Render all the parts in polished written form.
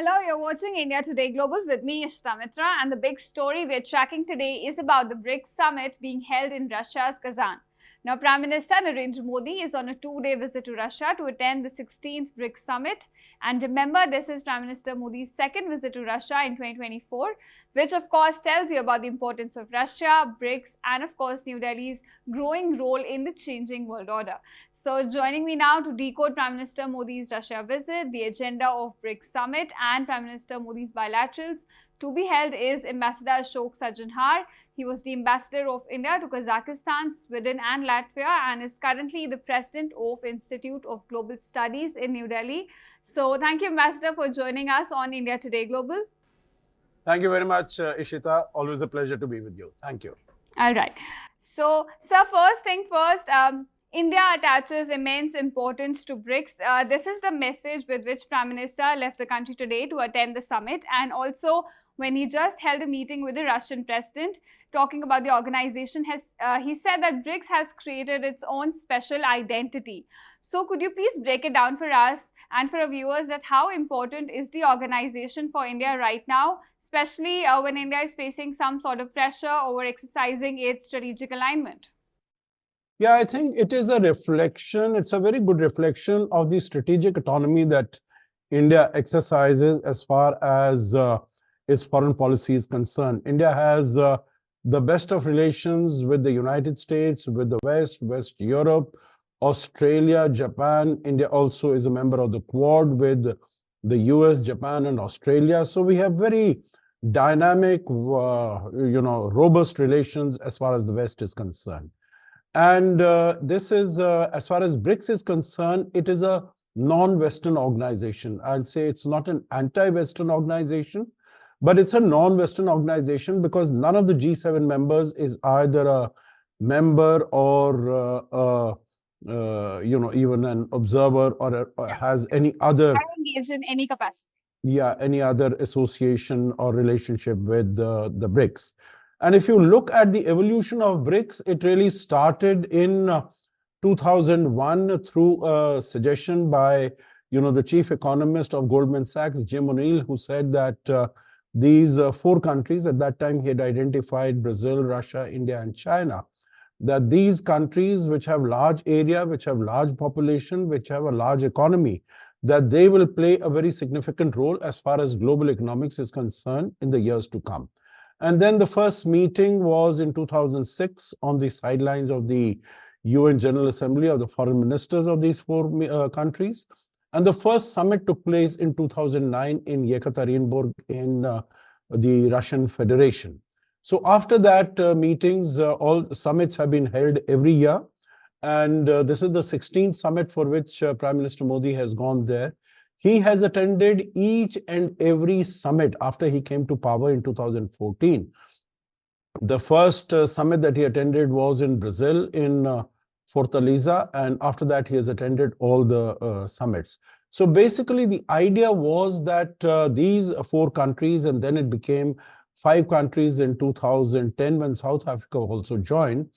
Hello, you're watching India Today Global with me, Ishita Mitra, and the big story we're tracking today is about the BRICS summit being held in Russia's Kazan. Now, Prime Minister Narendra Modi is on a two-day visit to Russia to attend the 16th BRICS summit. And remember, this is Prime Minister Modi's second visit to Russia in 2024, which of course tells you about the importance of Russia, BRICS, and of course New Delhi's growing role in the changing world order. So joining me now to decode Prime Minister Modi's Russia visit, the agenda of BRICS summit and Prime Minister Modi's bilaterals to be held is Ambassador Ashok Sajjanhar. He was the ambassador of India to Kazakhstan, Sweden and Latvia and is currently the president of Institute of Global Studies in New Delhi. So thank you, Ambassador, for joining us on India Today Global. Thank you very much, Ishita. Always a pleasure to be with you. Thank you. All right. So, sir, first thing first, India attaches immense importance to BRICS. This is the message with which Prime Minister left the country today to attend the summit, and also when he just held a meeting with the Russian president talking about the organization, he said that BRICS has created its own special identity. So could you please break it down for us and for our viewers that how important is the organization for India right now, especially when India is facing some sort of pressure over exercising its strategic alignment? Yeah, I think it is a reflection. It's a very good reflection of the strategic autonomy that India exercises as far as its foreign policy is concerned. India has the best of relations with the United States, with the West Europe, Australia, Japan. India also is a member of the Quad with the US, Japan, and Australia. So we have very dynamic, robust relations as far as the West is concerned. And this is, as far as BRICS is concerned, it is a non-Western organization. I'd say it's not an anti-Western organization, but it's a non-Western organization because none of the G7 members is either a member or, even an observer or has any other... engaged in any capacity. Yeah, any other association or relationship with the BRICS. And if you look at the evolution of BRICS, it really started in 2001 through a suggestion by, the chief economist of Goldman Sachs, Jim O'Neill, who said that these four countries, at that time he had identified Brazil, Russia, India, and China, that these countries which have large area, which have large population, which have a large economy, that they will play a very significant role as far as global economics is concerned in the years to come. And then the first meeting was in 2006 on the sidelines of the UN General Assembly of the foreign ministers of these four countries. And the first summit took place in 2009 in Yekaterinburg in the Russian Federation. So after that meetings, all summits have been held every year. And this is the 16th summit for which Prime Minister Modi has gone there. He has attended each and every summit after he came to power in 2014. The first summit that he attended was in Brazil in Fortaleza, and after that he has attended all the summits. So basically the idea was that these four countries, and then it became 5 countries in 2010 when South Africa also joined,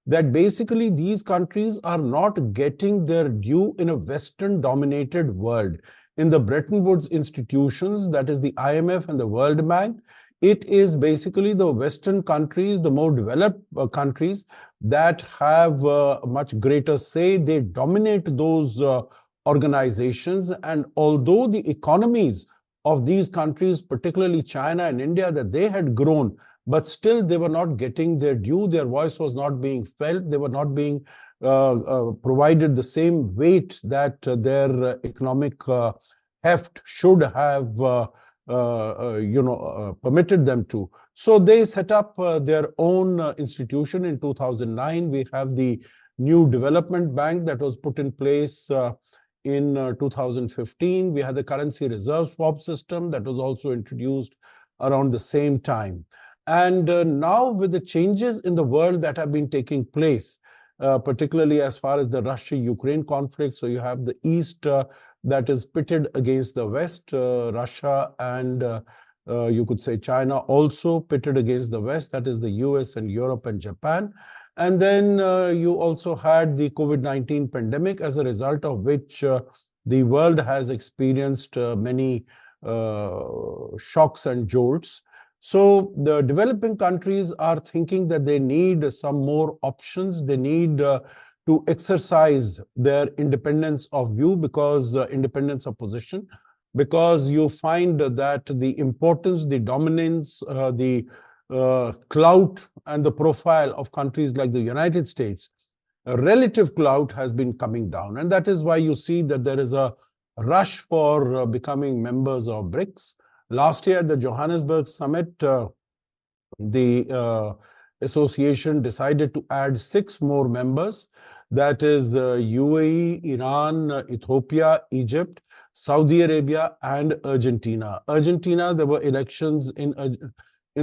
that basically these countries are not getting their due in a Western-dominated world. In the Bretton Woods institutions, that is the IMF and the World Bank, it is basically the Western countries, the more developed countries that have a much greater say. They dominate those organizations. And although the economies of these countries, particularly China and India, that they had grown, but still they were not getting their due. Their voice was not being felt. They were not being provided the same weight that their economic heft should have permitted them to. So they set up their own institution in 2009. We have the new development bank that was put in place in 2015. We had the currency reserve swap system that was also introduced around the same time. And now with the changes in the world that have been taking place, particularly as far as the Russia-Ukraine conflict, so you have the East that is pitted against the West, Russia and you could say China also pitted against the West, that is the US and Europe and Japan. And then you also had the COVID-19 pandemic, as a result of which the world has experienced many shocks and jolts. So the developing countries are thinking that they need some more options. They need to exercise their independence of view, because independence of position, because you find that the importance, the dominance, the clout and the profile of countries like the United States, relative clout has been coming down. And that is why you see that there is a rush for becoming members of BRICS. Last year at the Johannesburg summit, the association decided to add 6 more members. That is UAE, Iran, Ethiopia, Egypt, Saudi Arabia, and Argentina. Argentina, there were elections in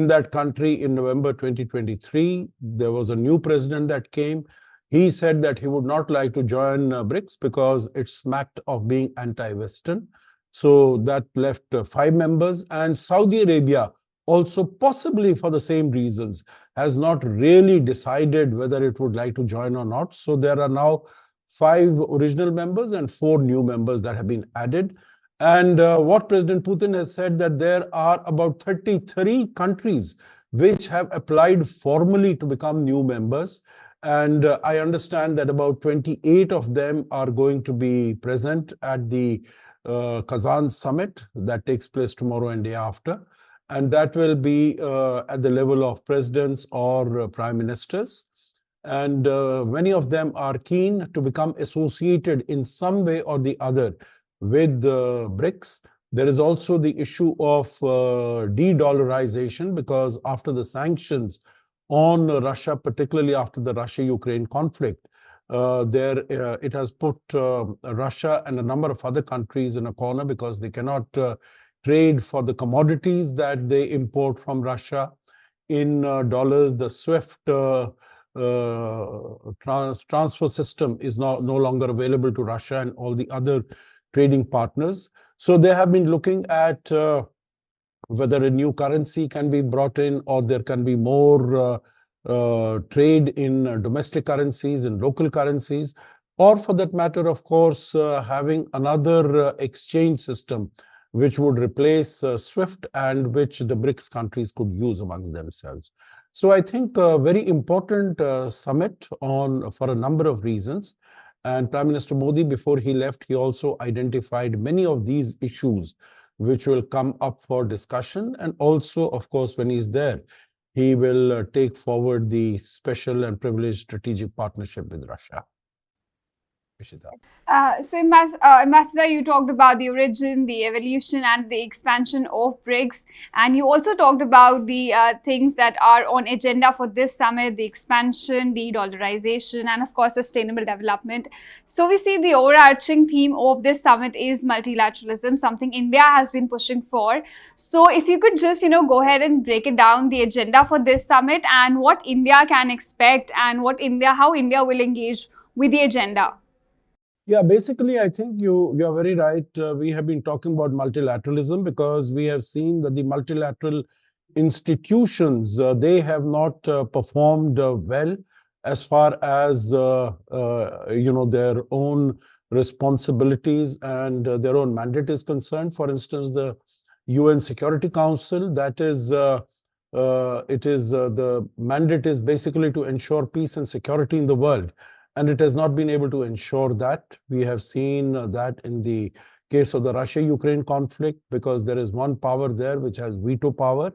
that country in November 2023. There was a new president that came. He said that he would not like to join BRICS because it smacked of being anti-Western. So that left 5 members. And Saudi Arabia, also possibly for the same reasons, has not really decided whether it would like to join or not. So there are now 5 original members and 4 new members that have been added. And what President Putin has said, that there are about 33 countries which have applied formally to become new members. And I understand that about 28 of them are going to be present at the Kazan summit that takes place tomorrow and day after. And that will be at the level of presidents or prime ministers. And many of them are keen to become associated in some way or the other with the BRICS. There is also the issue of de-dollarization, because after the sanctions on Russia, particularly after the Russia-Ukraine conflict, it has put Russia and a number of other countries in a corner, because they cannot trade for the commodities that they import from Russia in dollars. The SWIFT transfer system is no longer available to Russia and all the other trading partners. So they have been looking at whether a new currency can be brought in, or there can be more trade in domestic currencies, in local currencies, or for that matter, of course, having another exchange system which would replace SWIFT and which the BRICS countries could use amongst themselves. So I think a very important summit for a number of reasons. And Prime Minister Modi, before he left, he also identified many of these issues which will come up for discussion. And also, of course, when he's there, he will take forward the special and privileged strategic partnership with Russia. So, Ambassador, you talked about the origin, the evolution, and the expansion of BRICS, and you also talked about the things that are on agenda for this summit: the expansion, de-dollarization, and of course, sustainable development. So, we see the overarching theme of this summit is multilateralism, something India has been pushing for. So, if you could just, go ahead and break it down, the agenda for this summit, and what India can expect, and how India will engage with the agenda. Yeah, basically, I think you're very right. We have been talking about multilateralism because we have seen that the multilateral institutions, they have not performed well as far as their own responsibilities and their own mandate is concerned. For instance, the UN Security Council, that is the mandate is basically to ensure peace and security in the world. And it has not been able to ensure that. We have seen that in the case of the Russia-Ukraine conflict, because there is one power there which has veto power.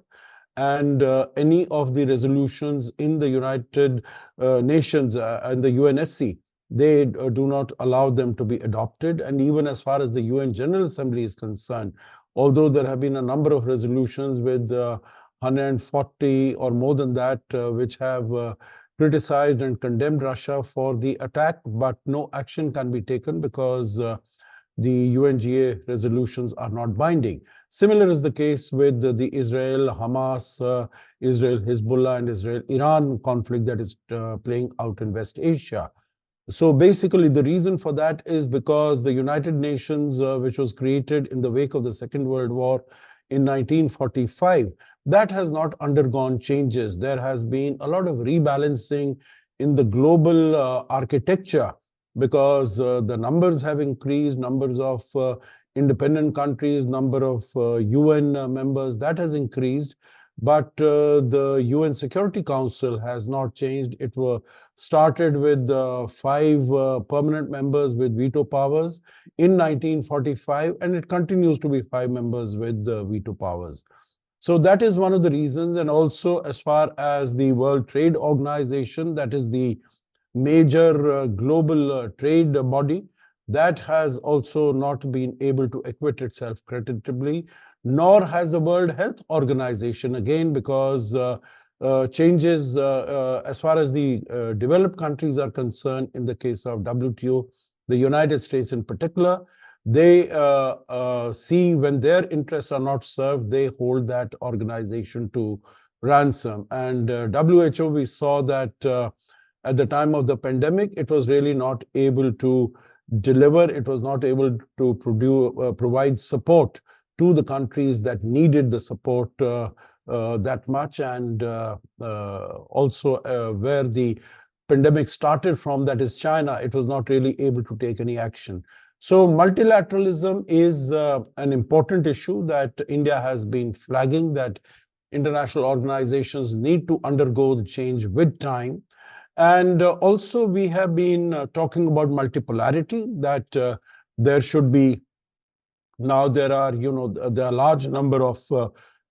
And any of the resolutions in the United Nations and the UNSC, they do not allow them to be adopted. And even as far as the UN General Assembly is concerned, although there have been a number of resolutions with 140 or more than that, which have criticized and condemned Russia for the attack, but no action can be taken because the UNGA resolutions are not binding. Similar is the case with the Israel-Hamas, Israel-Hezbollah, and Israel-Iran conflict that is playing out in West Asia. So basically, the reason for that is because the United Nations, which was created in the wake of the Second World War in 1945, that has not undergone changes. There has been a lot of rebalancing in the global architecture because the numbers have increased, numbers of independent countries, number of UN members, that has increased. But the UN Security Council has not changed. It was started with 5 permanent members with veto powers in 1945, and it continues to be 5 members with veto powers. So that is one of the reasons. And also, as far as the World Trade Organization, that is the major global trade body, that has also not been able to acquit itself creditably, nor has the World Health Organization, again, because changes as far as the developed countries are concerned, in the case of WTO, the United States in particular, they see when their interests are not served, they hold that organization to ransom. And WHO, we saw that at the time of the pandemic, it was really not able to deliver. It was not able to provide support to the countries that needed the support that much. And also where the pandemic started from, that is China, it was not really able to take any action. So multilateralism is an important issue that India has been flagging, that international organizations need to undergo the change with time. And also we have been talking about multipolarity, that there should be, now there are, there are a large number of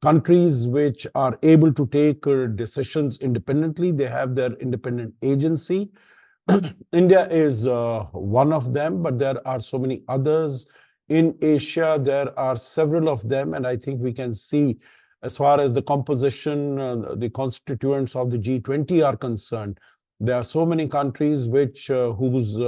countries which are able to take decisions independently. They have their independent agency. India is one of them, but there are so many others. In Asia, there are several of them, and I think we can see, as far as the composition, the constituents of the G20 are concerned, there are so many countries whose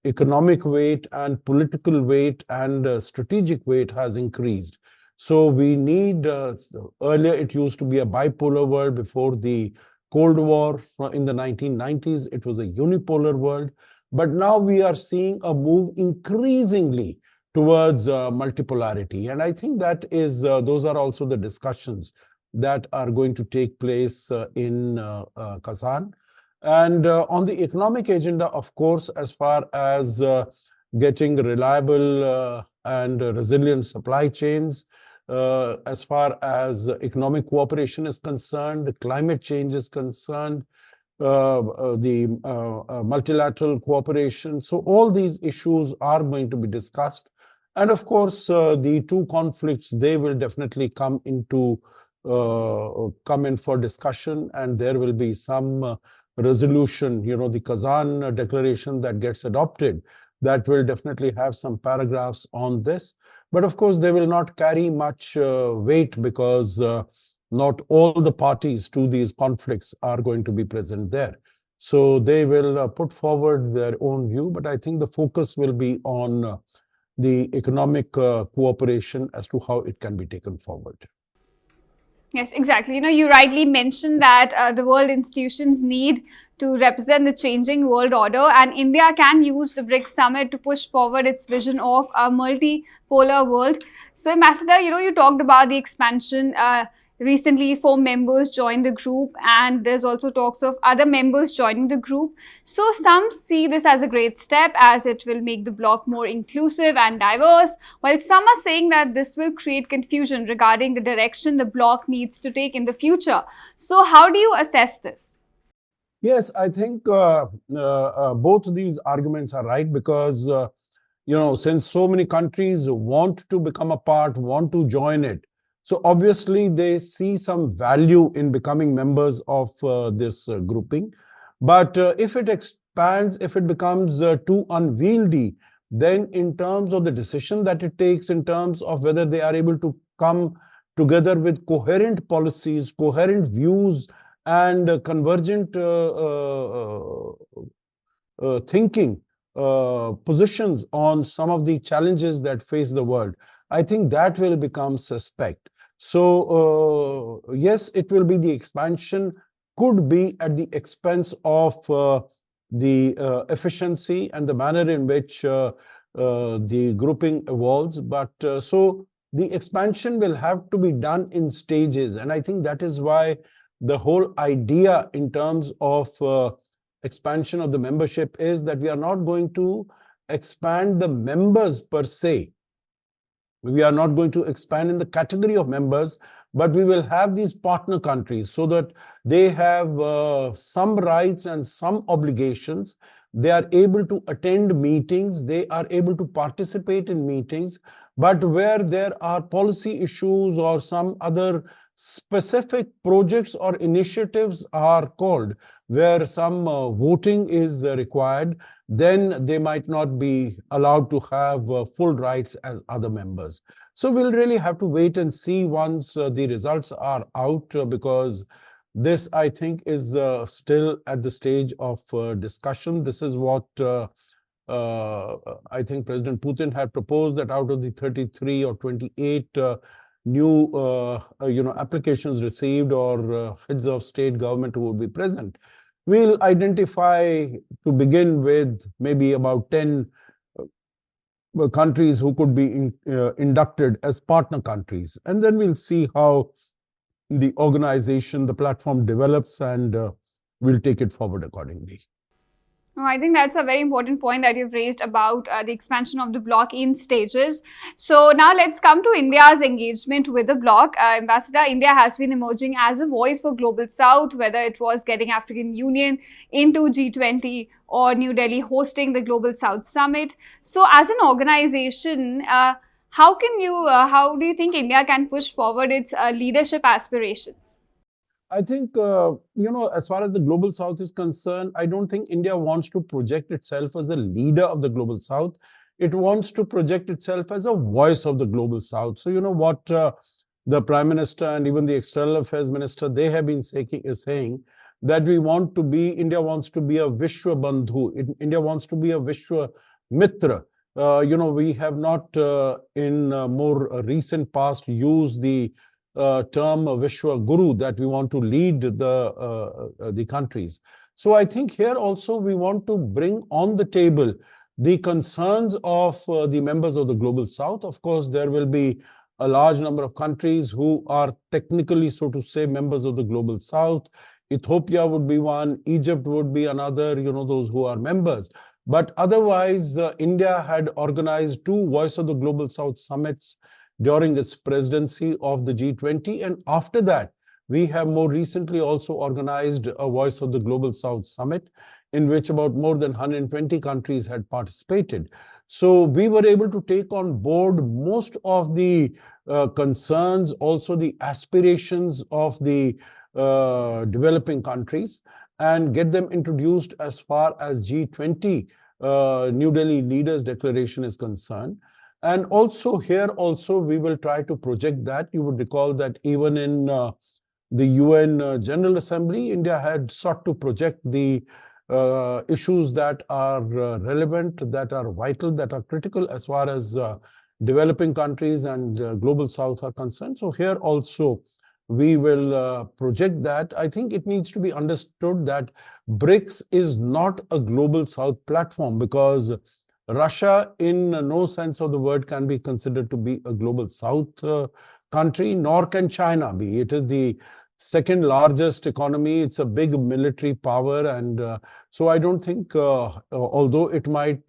economic weight and political weight and strategic weight has increased. So we need, earlier it used to be a bipolar world before the Cold War. In the 1990s, it was a unipolar world. But now we are seeing a move increasingly towards multipolarity. And I think that is, those are also the discussions that are going to take place in Kazan. And on the economic agenda, of course, as far as getting reliable and resilient supply chains, as far as economic cooperation is concerned, climate change is concerned, the multilateral cooperation. So all these issues are going to be discussed. And of course, the two conflicts, they will definitely come in for discussion, and there will be some resolution, the Kazan declaration that gets adopted, that will definitely have some paragraphs on this. But of course, they will not carry much weight, because not all the parties to these conflicts are going to be present there. So they will put forward their own view, but I think the focus will be on the economic cooperation as to how it can be taken forward. Yes, exactly. You rightly mentioned that the world institutions need to represent the changing world order, and India can use the BRICS summit to push forward its vision of a multipolar world. So, Ambassador, you talked about the expansion. Recently, 4 members joined the group, and there's also talks of other members joining the group. So some see this as a great step, as it will make the bloc more inclusive and diverse, while some are saying that this will create confusion regarding the direction the bloc needs to take in the future. So how do you assess this? Yes, I think both of these arguments are right, because since so many countries want to become a part, want to join it, so obviously they see some value in becoming members of this grouping. But if it expands, if it becomes too unwieldy, then in terms of the decision that it takes, in terms of whether they are able to come together with coherent policies, coherent views, and convergent thinking, positions on some of the challenges that face the world, I think that will become suspect. So yes, it will be, the expansion could be at the expense of the efficiency and the manner in which the grouping evolves. But so the expansion will have to be done in stages. And I think that is why the whole idea in terms of expansion of the membership is that we are not going to expand the members per se. We are not going to expand in the category of members, but we will have these partner countries so that they have some rights and some obligations. They are able to attend meetings, they are able to participate in meetings, but where there are policy issues or some other specific projects or initiatives are called, where some voting is required, then they might not be allowed to have full rights as other members. So we'll really have to wait and see once the results are out, because this, I think, is still at the stage of discussion. This is what I think President Putin had proposed, that out of the 33 or 28 new applications received, or heads of state government who would be present, we'll identify, to begin with, maybe about 10 countries who could be inducted as partner countries. And then we'll see how the organization, the platform develops, and we'll take it forward accordingly. I think that's a very important point that you've raised about the expansion of the bloc in stages. So now let's come to India's engagement with the bloc. Ambassador, India has been emerging as a voice for Global South, whether it was getting African Union into G20 or New Delhi hosting the Global South Summit. So as an organization, how do you think India can push forward its leadership aspirations? I think, as far as the Global South is concerned, I don't think India wants to project itself as a leader of the Global South. It wants to project itself as a voice of the Global South. So, what the Prime Minister and even the External Affairs Minister, they have been saying that India wants to be a Vishwabandhu. India wants to be a Vishwamitra. We have not, in more recent past, used the term Vishwaguru, that we want to lead the countries. So I think here also we want to bring on the table the concerns of the members of the Global South. Of course, there will be a large number of countries who are technically, so to say, members of the Global South. Ethiopia would be one, Egypt would be another, those who are members. But otherwise, India had organized 2 Voice of the Global South summits during its presidency of the G20. And after that, we have more recently also organized a Voice of the Global South Summit, in which about more than 120 countries had participated. So we were able to take on board most of the concerns, also the aspirations of the developing countries, and get them introduced as far as G20 New Delhi Leaders Declaration is concerned. And also here also we will try to project that. You would recall that even in the UN General Assembly, India had sought to project the issues that are relevant, that are vital, that are critical as far as developing countries and Global South are concerned. So here also we will project that. I think it needs to be understood that BRICS is not a Global South platform, because Russia, in no sense of the word, can be considered to be a Global South country, nor can China be. It is the second largest economy. It's a big military power. And so I don't think, although it might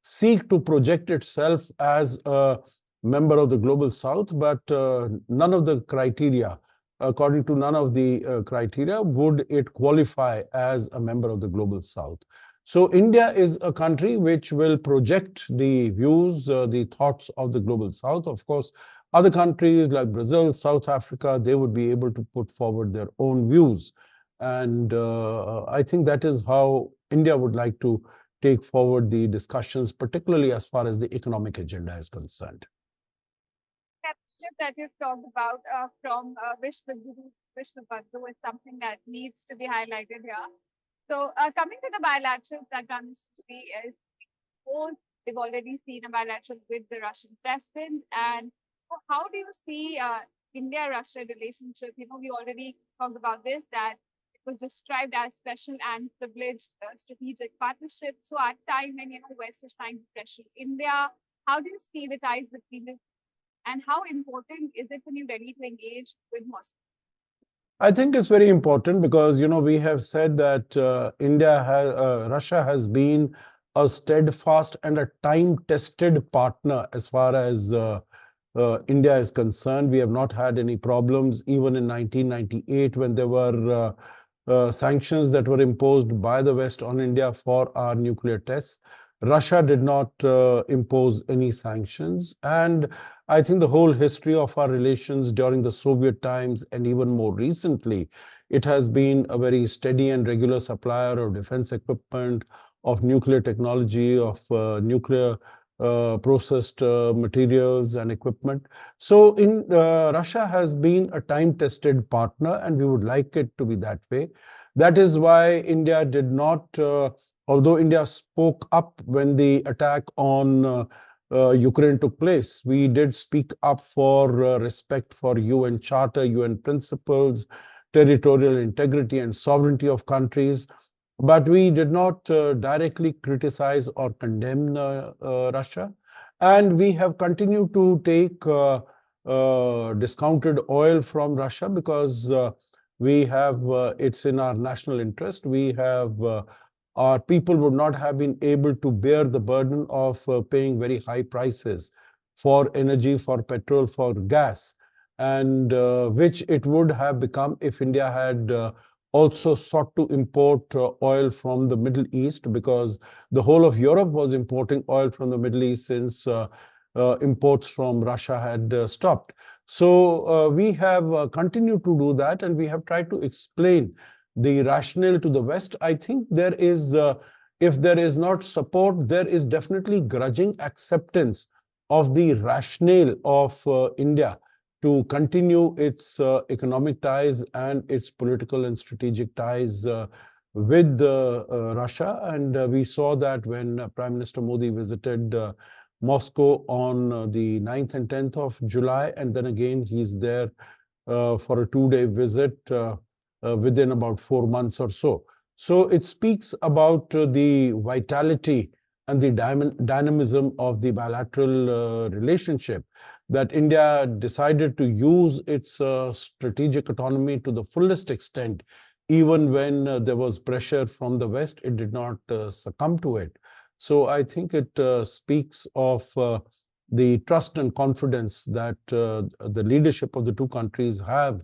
seek to project itself as a member of the Global South, but none of the criteria, according to none of the criteria, would it qualify as a member of the Global South. So India is a country which will project the views, the thoughts of the Global South. Of course, other countries like Brazil, South Africa, they would be able to put forward their own views. And I think that is how India would like to take forward the discussions, particularly as far as the economic agenda is concerned. That you've talked about from Vishwaguru, Vishwabandhu is something that needs to be highlighted here. So coming to the bilaterals that runs today is, they've already seen a bilateral with the Russian president. And so how do you see India-Russia relationship? We already talked about this, that it was described as special and privileged strategic partnership. So at time when West is trying to pressure India, how do you see the ties between them? And how important is it for New Delhi to engage with Moscow? I think it's very important because, we have said that Russia has been a steadfast and a time-tested partner as far as India is concerned. We have not had any problems even in 1998 when there were sanctions that were imposed by the West on India for our nuclear tests. Russia did not impose any sanctions. And I think the whole history of our relations during the Soviet times and even more recently, it has been a very steady and regular supplier of defense equipment, of nuclear technology, of nuclear processed materials and equipment. So Russia has been a time-tested partner, and we would like it to be that way. That is why India did not, although India spoke up when the attack on Ukraine took place, we did speak up for respect for UN Charter, UN principles, territorial integrity and sovereignty of countries. But we did not directly criticize or condemn Russia. And we have continued to take discounted oil from Russia because we have, it's in our national interest. We have, our people would not have been able to bear the burden of paying very high prices for energy, for petrol, for gas, and which it would have become if India had also sought to import oil from the Middle East, because the whole of Europe was importing oil from the Middle East since imports from Russia had stopped. So we have continued to do that, and we have tried to explain the rationale to the West. I think there is, if there is not support, there is definitely grudging acceptance of the rationale of India to continue its economic ties and its political and strategic ties with Russia. And we saw that when Prime Minister Modi visited Moscow on the 9th and 10th of July, and then again he's there for a 2-day visit within about 4 months or so. So it speaks about the vitality and the dynamism of the bilateral relationship, that India decided to use its strategic autonomy to the fullest extent. Even when there was pressure from the West, it did not succumb to it. So I think it speaks of the trust and confidence that the leadership of the two countries have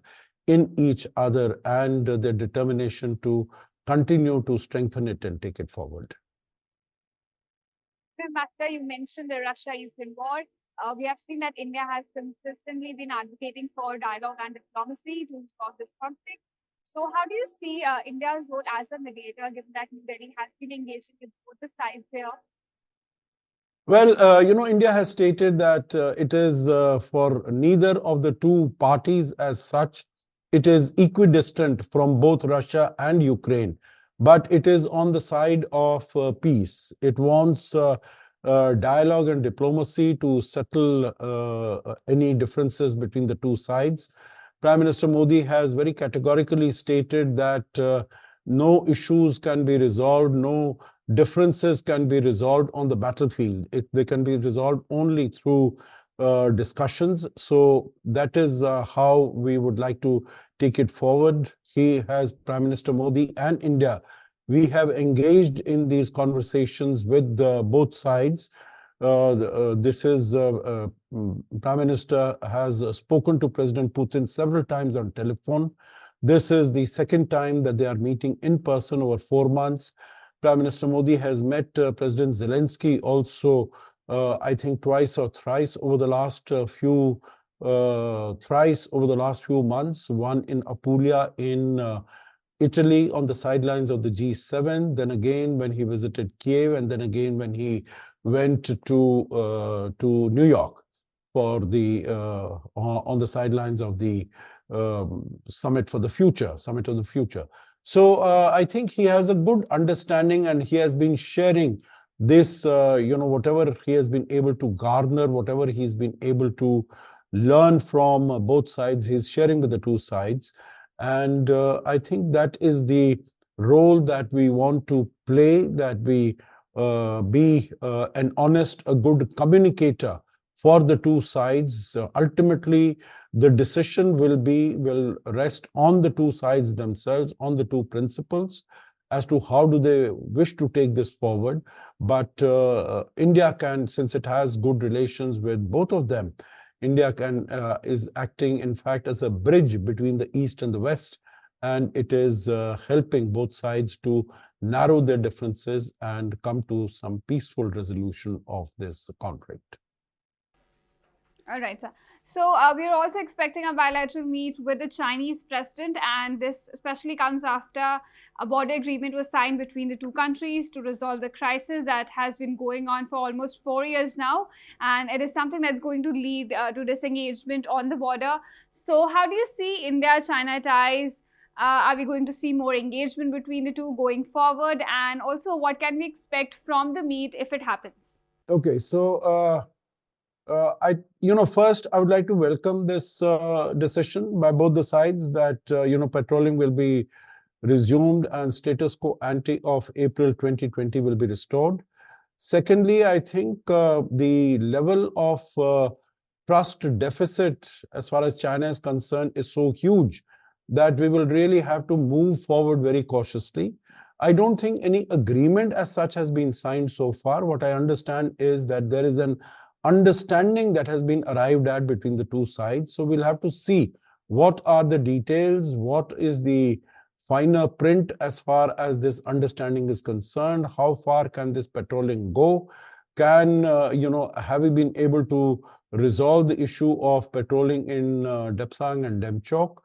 in each other, and their determination to continue to strengthen it and take it forward. Master, you mentioned the Russia-Ukraine war. We have seen that India has consistently been advocating for dialogue and diplomacy to resolve this conflict. So how do you see India's role as a mediator, given that New Delhi has been engaging with both the sides here? Well, India has stated that it is for neither of the two parties as such. It is equidistant from both Russia and Ukraine, but it is on the side of peace. It wants dialogue and diplomacy to settle any differences between the two sides. Prime Minister Modi has very categorically stated that no issues can be resolved, no differences can be resolved on the battlefield. They can be resolved only through discussions. So that is how we would like to take it forward. Prime Minister Modi and India, we have engaged in these conversations with both sides. Prime Minister has spoken to President Putin several times on telephone. This is the second time that they are meeting in person over 4 months. Prime Minister Modi has met President Zelensky also, I think twice or thrice over the last few months. One in Apulia in Italy on the sidelines of the G7. Then again when he visited Kiev, and then again when he went to New York for the on the sidelines of the Summit of the Future. So I think he has a good understanding, and he has been sharing this, whatever he has been able to garner, whatever he's been able to learn from both sides, he's sharing with the two sides. And I think that is the role that we want to play, that we be an honest, a good communicator for the two sides. Ultimately, the decision will rest on the two sides themselves, on the two principles, as to how do they wish to take this forward. But India can, since it has good relations with both of them, India is acting, in fact, as a bridge between the East and the West, and it is helping both sides to narrow their differences and come to some peaceful resolution of this conflict. All right, sir. So we are also expecting a bilateral meet with the Chinese president, and this especially comes after a border agreement was signed between the two countries to resolve the crisis that has been going on for almost 4 years now, and it is something that's going to lead to disengagement on the border. So how do you see India-China ties? Are we going to see more engagement between the two going forward? And also, what can we expect from the meet if it happens? Okay, so first, I would like to welcome this decision by both the sides that, patrolling will be resumed and status quo ante of April 2020 will be restored. Secondly, I think the level of trust deficit as far as China is concerned is so huge that we will really have to move forward very cautiously. I don't think any agreement as such has been signed so far. What I understand is that there is an understanding that has been arrived at between the two sides. So we'll have to see what are the details, what is the finer print as far as this understanding is concerned, how far can this patrolling go, have we been able to resolve the issue of patrolling in Depsang and Demchok,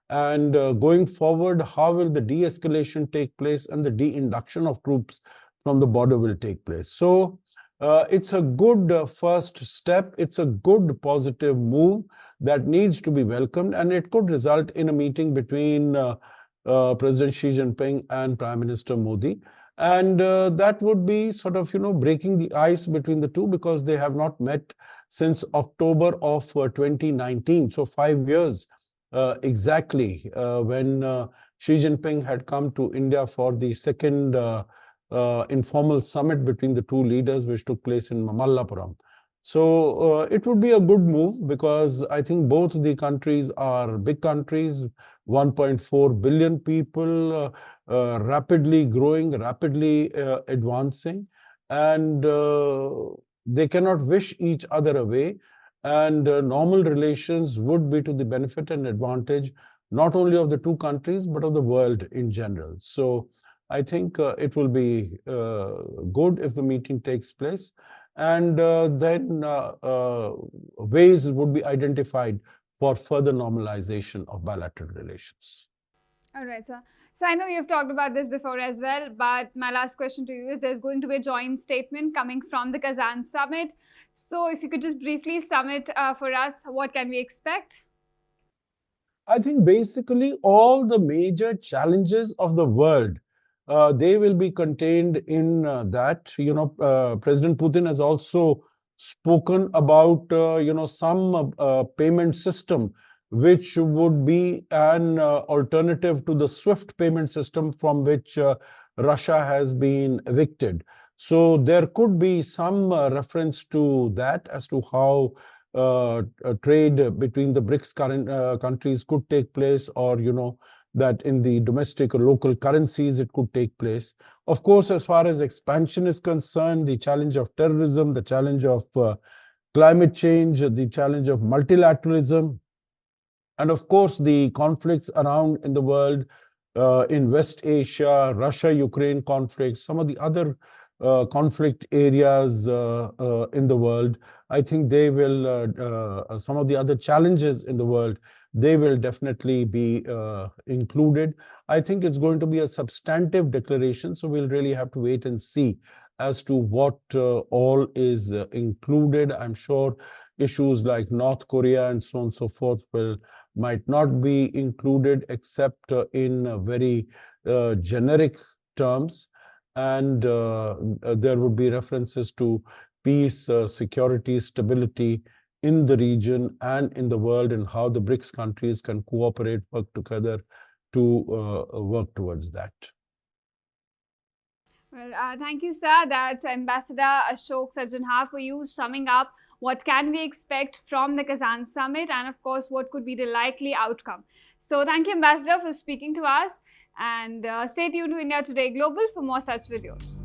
and going forward, how will the de-escalation take place and the de-induction of troops from the border will take place. So it's a good first step. It's a good positive move that needs to be welcomed, and it could result in a meeting between President Xi Jinping and Prime Minister Modi. And that would be sort of, breaking the ice between the two, because they have not met since October of 2019. So 5 years exactly when Xi Jinping had come to India for the second informal summit between the two leaders, which took place in Mamallapuram. So it would be a good move, because I think both the countries are big countries, 1.4 billion people, rapidly growing, rapidly advancing, and they cannot wish each other away. And normal relations would be to the benefit and advantage not only of the two countries, but of the world in general. So I think it will be good if the meeting takes place, and then ways would be identified for further normalization of bilateral relations. All right, sir. So I know you've talked about this before as well, but my last question to you is there's going to be a joint statement coming from the Kazan summit. So if you could just briefly sum it for us, what can we expect? I think basically all the major challenges of the world, they will be contained in that. President Putin has also spoken about, some payment system which would be an alternative to the SWIFT payment system from which Russia has been evicted. So there could be some reference to that as to how trade between the BRICS countries could take place, or that in the domestic or local currencies it could take place. Of course, as far as expansion is concerned, the challenge of terrorism, the challenge of climate change, the challenge of multilateralism, and of course the conflicts around in the world, in West Asia, Russia-Ukraine conflict, some of the other conflict areas in the world. I think they will, some of the other challenges in the world, they will definitely be included. I think it's going to be a substantive declaration, so we'll really have to wait and see as to what all is included. I'm sure issues like North Korea and so on and so forth might not be included, except in very generic terms. And there would be references to peace, security, stability in the region and in the world, and how the BRICS countries can cooperate, work together to work towards that. Well, thank you, sir. That's Ambassador Ashok Sajjanhar for you summing up what can we expect from the Kazan summit, and of course, what could be the likely outcome. So thank you, Ambassador, for speaking to us, and stay tuned to India Today Global for more such videos.